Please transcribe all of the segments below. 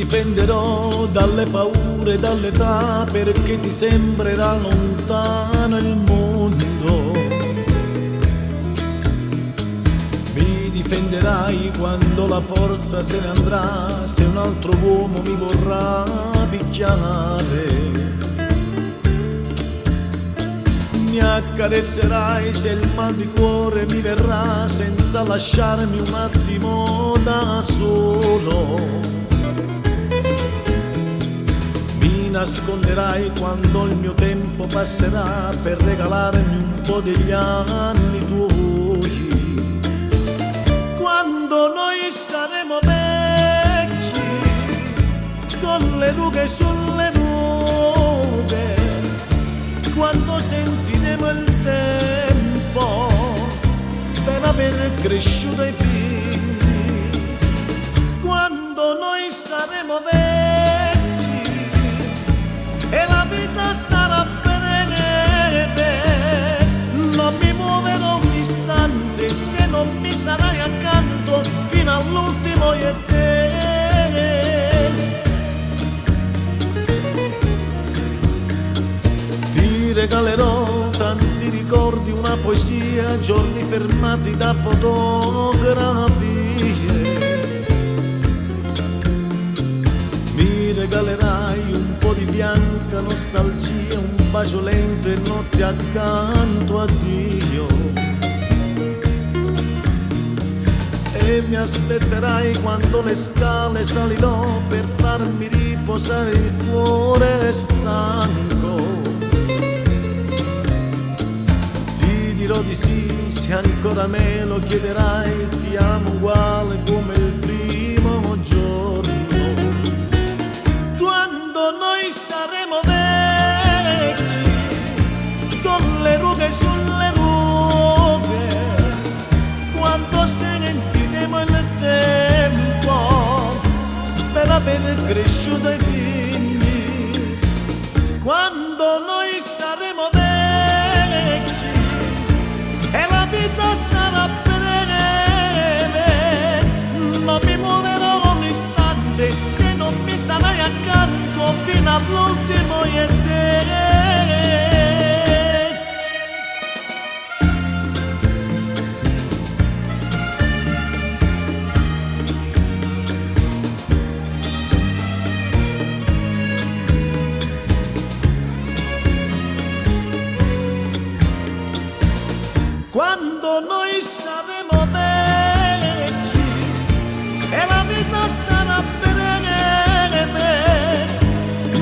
difenderò dalle paure, dall'età, perché ti sembrerà lontano il mondo. Mi difenderai quando la forza se ne andrà, se un altro uomo mi vorrà picchiare. Mi accarezzerai se il mal di cuore mi verrà, senza lasciarmi un attimo da solo. Mi nasconderai quando il mio tempo passerà, per regalarmi un po' degli anni tuoi. Quando noi saremo vecchi, con le rughe sulle nuove, quando sentiremo il tempo per aver cresciuto i figli, quando noi saremo vecchi e la vita sarà breve, non mi muoverò un istante se non mi sarai accanto fino all'ultimo io e te. Regalerò tanti ricordi, una poesia, giorni fermati da fotografie. Mi regalerai un po' di bianca nostalgia, un bacio lento e notte accanto a Dio. E mi aspetterai quando le scale salirò, per farmi riposare il cuore stanco. Dirò di sì se ancora me lo chiederai, ti amo uguale come il primo giorno. Quando noi saremo vecchi, con le rughe sulle rughe, quando sentiremo il tempo per aver cresciuto i figli, quando noi saremo vecchi e la vita sarà breve, non mi muoverò un istante se non mi sarai accanto fino all'ultimo io e te. Quando noi saremo vecchi e la vita sarà breve,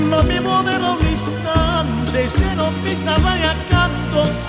non mi muoverò un istante se non mi sarai accanto